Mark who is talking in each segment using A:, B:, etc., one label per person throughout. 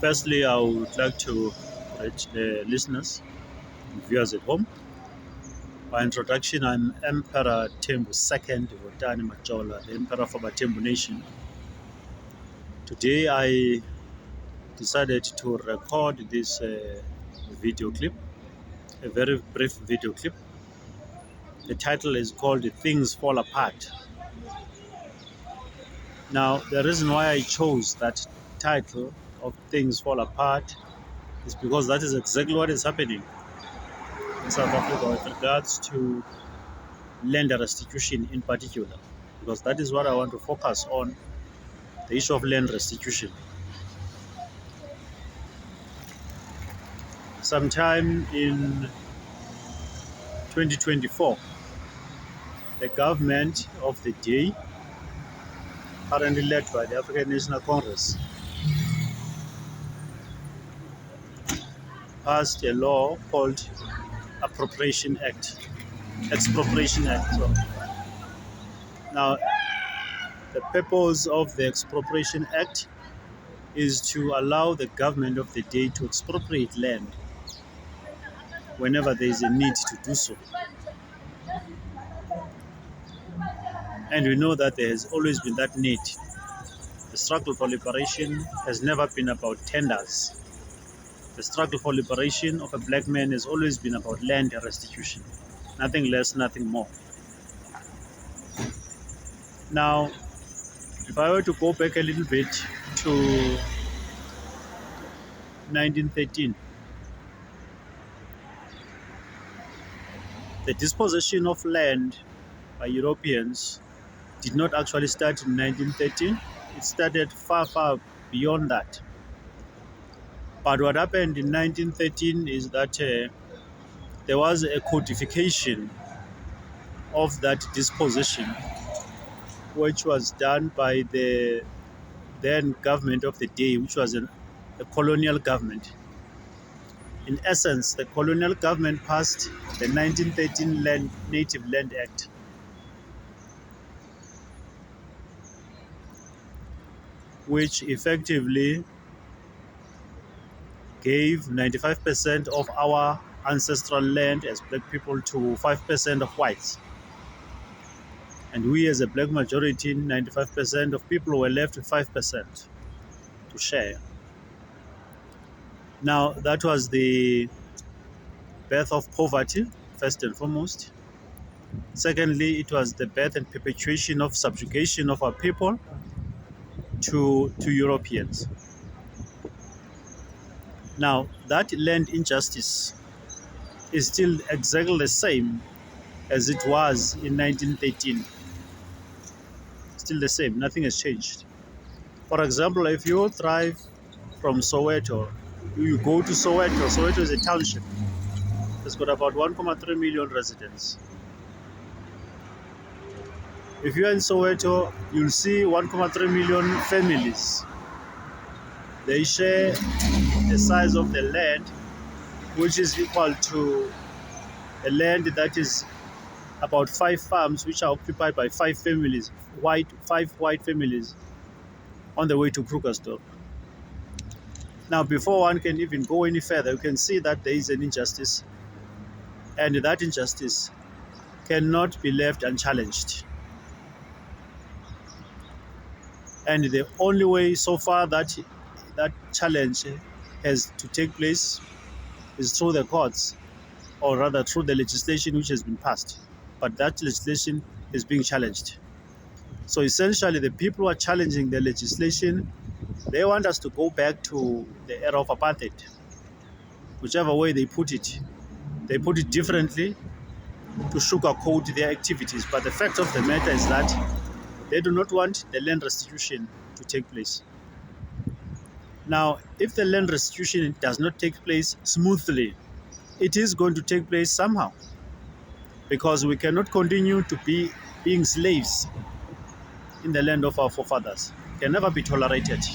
A: Firstly, I would like to greet the listeners and viewers at home. By introduction, I'm Emperor Tembu II Votani Majola, the Emperor of Abatembu Nation. Today, I decided to record this video clip, a very brief video clip. The title is called Things Fall Apart. Now, the reason why I chose that title of Things Fall Apart is because that is exactly what is happening in South Africa with regards to land restitution in particular, because that is what I want to focus on, the issue of land restitution. Sometime in 2024, the government of the day, currently led by the African National Congress, passed a law called Expropriation Act. So, now, the purpose of the Expropriation Act is to allow the government of the day to expropriate land whenever there is a need to do so. And we know that there has always been that need. The struggle for liberation has never been about tenders. The struggle for liberation of a black man has always been about land restitution. Nothing less, nothing more. Now, if I were to go back a little bit to 1913, the dispossession of land by Europeans did not actually start in 1913. It started far, far beyond that. But what happened in 1913 is that there was a codification of that disposition, which was done by the then government of the day, which was a colonial government. In essence, the colonial government passed the 1913 Native Land Act, which effectively gave 95% of our ancestral land as black people to 5% of whites. And we, as a black majority, 95% of people were left with 5% to share. Now, that was the birth of poverty, first and foremost. Secondly, it was the birth and perpetuation of subjugation of our people to Europeans. Now, that land injustice is still exactly the same as it was in 1913. Still the same, nothing has changed. For example, if you drive from Soweto, you go to Soweto. Soweto is a township. It's got about 1.3 million residents. If you're in Soweto, you'll see 1.3 million families. They share the size of the land, which is equal to a land that is about 5 farms, which are occupied by 5 families, five white families, on the way to Krugersdorp. Now, before one can even go any further, you can see that there is an injustice, and that injustice cannot be left unchallenged. And the only way so far that challenge has to take place is through the courts, or rather through the legislation which has been passed. But that legislation is being challenged. So essentially, the people who are challenging the legislation, they want us to go back to the era of apartheid. Whichever way they put it differently to sugarcoat their activities. But the fact of the matter is that they do not want the land restitution to take place. Now, if the land restitution does not take place smoothly, it is going to take place somehow, because we cannot continue to be being slaves in the land of our forefathers. It can never be tolerated.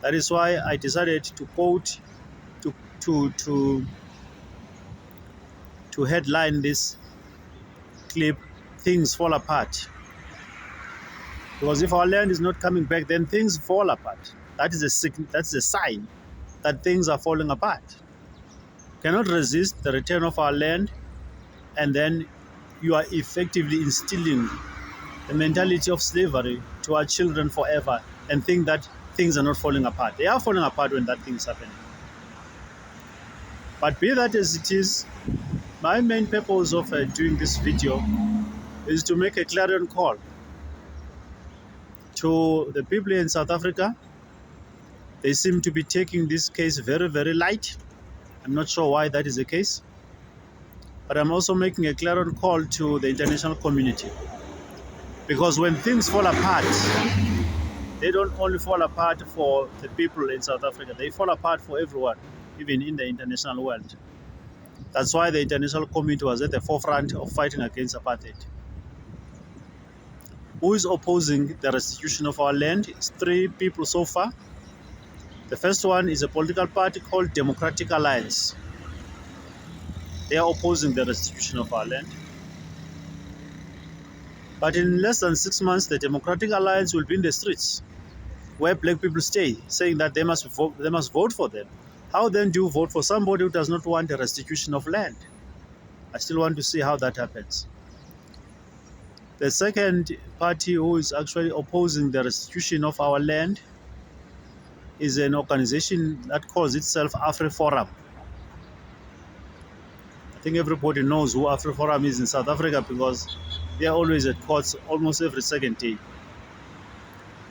A: That is why I decided to quote, to headline this clip, "Things Fall Apart." Because if our land is not coming back, then things fall apart. That's a sign that things are falling apart. Cannot resist the return of our land, and then you are effectively instilling the mentality of slavery to our children forever and think that things are not falling apart. They are falling apart when that thing is happening. But be that as it is, my main purpose of doing this video is to make a clarion call to the people in South Africa. They seem to be taking this case very, very light. I'm not sure why that is the case. But I'm also making a clarion call to the international community. Because when things fall apart, they don't only fall apart for the people in South Africa, they fall apart for everyone, even in the international world. That's why the international community was at the forefront of fighting against apartheid. Who is opposing the restitution of our land? It's 3 people so far. The first one is a political party called Democratic Alliance. They are opposing the restitution of our land. But in less than 6 months, the Democratic Alliance will be in the streets where black people stay, saying that they must vote for them. How then do you vote for somebody who does not want a restitution of land? I still want to see how that happens. The second party who is actually opposing the restitution of our land is an organization that calls itself AfriForum. I think everybody knows who AfriForum is in South Africa because they are always at courts almost every second day.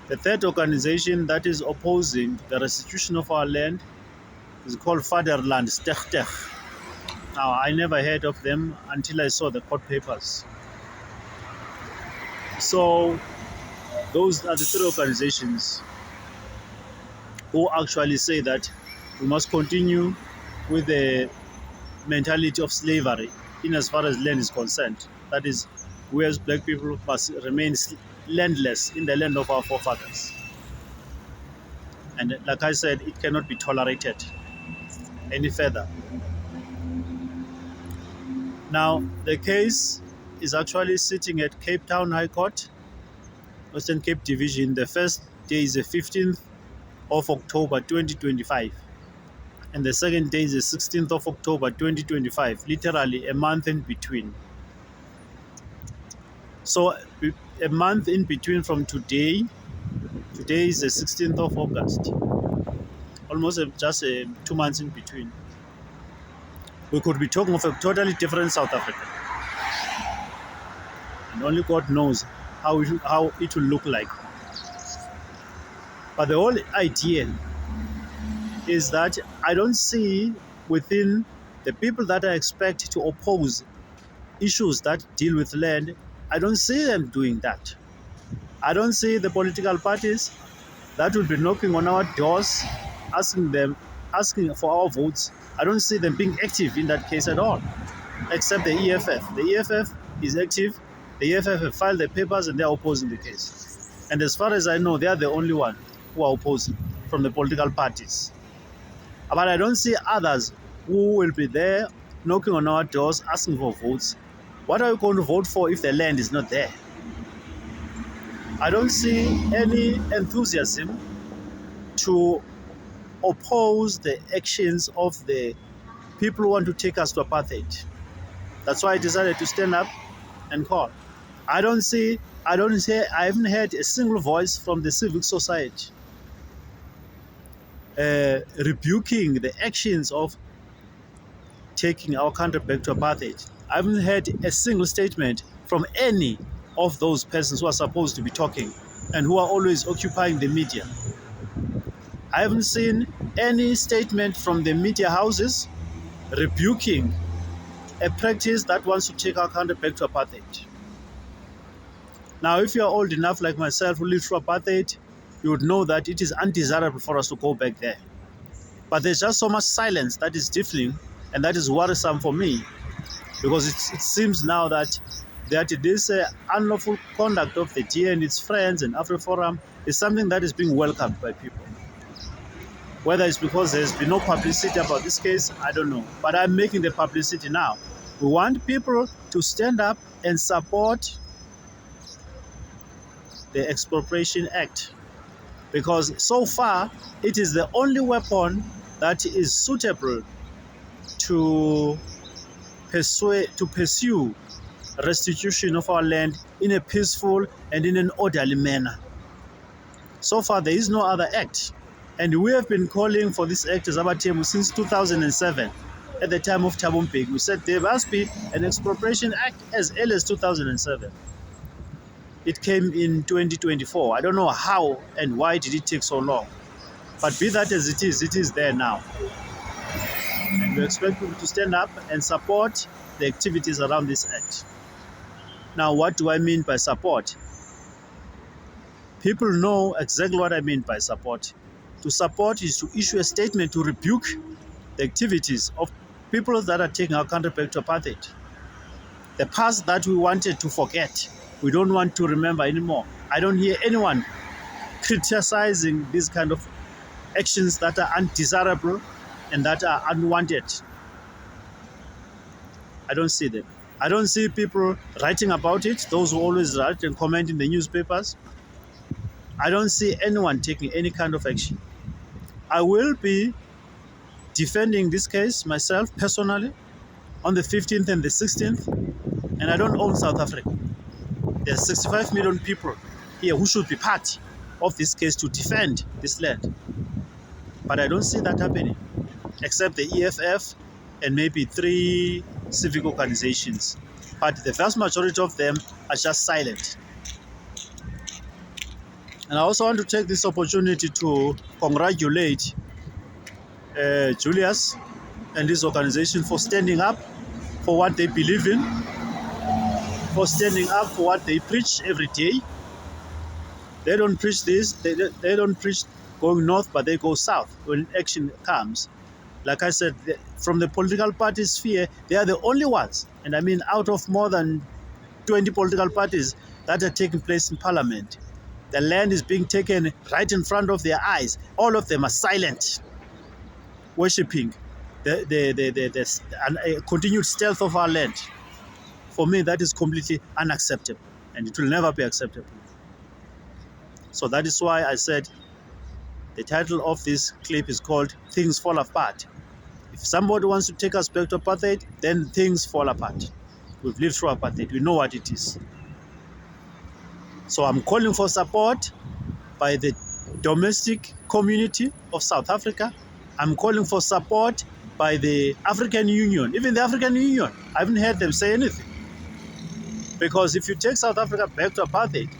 A: The third organization that is opposing the restitution of our land is called Vaderland Stegteg. Now, I never heard of them until I saw the court papers. So, those are the 3 organizations who actually say that we must continue with the mentality of slavery in as far as land is concerned. That is, we as black people must remain landless in the land of our forefathers. And like I said, it cannot be tolerated any further. Now, the case is actually sitting at Cape Town High Court, Western Cape Division. The first day is the 15th of October 2025. And the second day is the 16th of October 2025, literally a month in between. So a month in between from today is the 16th of August, almost just 2 months in between. We could be talking of a totally different South Africa. And only God knows how it will look like. But the whole idea is that I don't see within the people that I expect to oppose issues that deal with land, I don't see them doing that. I don't see the political parties that will be knocking on our doors, asking for our votes. I don't see them being active in that case at all, except the EFF. The EFF is active. The EFF have filed their papers and they are opposing the case. And as far as I know, they are the only one who are opposing from the political parties. But I don't see others who will be there knocking on our doors, asking for votes. What are we going to vote for if the land is not there? I don't see any enthusiasm to oppose the actions of the people who want to take us to apartheid. That's why I decided to stand up and call. I haven't heard a single voice from the civic society rebuking the actions of taking our country back to apartheid. I haven't heard a single statement from any of those persons who are supposed to be talking and who are always occupying the media. I haven't seen any statement from the media houses rebuking a practice that wants to take our country back to apartheid. Now, if you are old enough like myself who lived through apartheid, you would know that it is undesirable for us to go back there. But there's just so much silence that is stifling, and that is worrisome for me, because it seems now that this unlawful conduct of the DA and its friends and AfriForum is something that is being welcomed by people. Whether it's because there's been no publicity about this case, I don't know. But I'm making the publicity now. We want people to stand up and support the Expropriation Act, because so far it is the only weapon that is suitable to pursue restitution of our land in a peaceful and in an orderly manner. So far, there is no other act. And we have been calling for this act as Abatemu since 2007. At the time of Thabo Mbeki, we said there must be an expropriation act as early as 2007. It came in 2024. I don't know how and why did it take so long. But be that as it is there now. And we expect people to stand up and support the activities around this act. Now, what do I mean by support? People know exactly what I mean by support. To support is to issue a statement to rebuke the activities of people that are taking our country back to apartheid. The past that we wanted to forget, we don't want to remember anymore. I don't hear anyone criticizing these kind of actions that are undesirable and that are unwanted. I don't see them. I don't see people writing about it, those who always write and comment in the newspapers. I don't see anyone taking any kind of action. I will be defending this case myself personally on the 15th and the 16th, and I don't own South Africa. There's 65 million people here who should be part of this case to defend this land. But I don't see that happening, except the EFF and maybe 3 civic organizations. But the vast majority of them are just silent. And I also want to take this opportunity to congratulate Julius and his organization for standing up for what they believe in, for standing up for what they preach every day. They don't preach this, they don't preach going north, but they go south when action comes. Like I said, from the political party sphere, they are the only ones, and I mean out of more than 20 political parties that are taking place in parliament. The land is being taken right in front of their eyes. All of them are silent, worshipping the continued stealth of our land. For me, that is completely unacceptable, and it will never be acceptable. So that is why I said the title of this clip is called Things Fall Apart. If somebody wants to take us back to apartheid, then things fall apart. We've lived through apartheid. We know what it is. So I'm calling for support by the domestic community of South Africa. I'm calling for support by the African Union. Even the African Union, I haven't heard them say anything. Because if you take South Africa back to apartheid,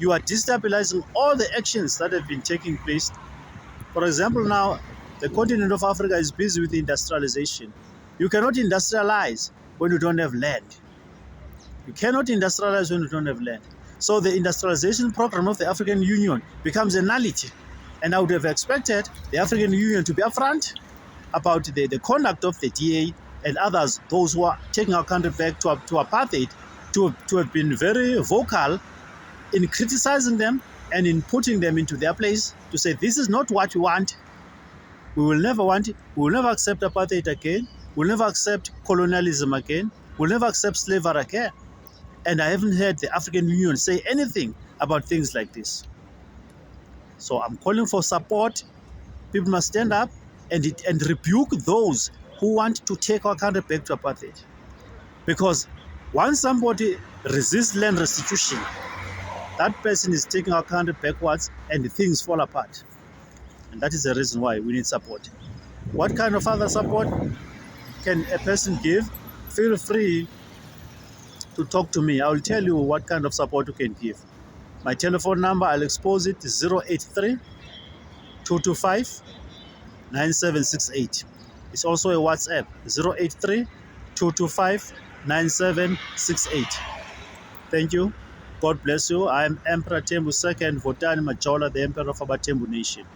A: you are destabilizing all the actions that have been taking place. For example, now, the continent of Africa is busy with industrialization. You cannot industrialize when you don't have land. You cannot industrialize when you don't have land. So the industrialization program of the African Union becomes a nullity. And I would have expected the African Union to be upfront about the conduct of the DA and others, those who are taking our country back to apartheid, to have been very vocal in criticizing them and in putting them into their place to say, this is not what we want. We will never want it. We will never accept apartheid again. We'll never accept colonialism again. We'll never accept slavery again. And I haven't heard the African Union say anything about things like this. So I'm calling for support. People must stand up and rebuke those who want to take our country back to apartheid. Because once somebody resists land restitution, that person is taking our country backwards and things fall apart. And that is the reason why we need support. What kind of other support can a person give? Feel free to talk to me. I will tell you what kind of support you can give. My telephone number, I'll expose it, is 083-225-9768. It's also a WhatsApp, 083-225-9768. Thank you. God bless you. I am Emperor Thembu II, Votani Majola, the Emperor of Abatembu Nation.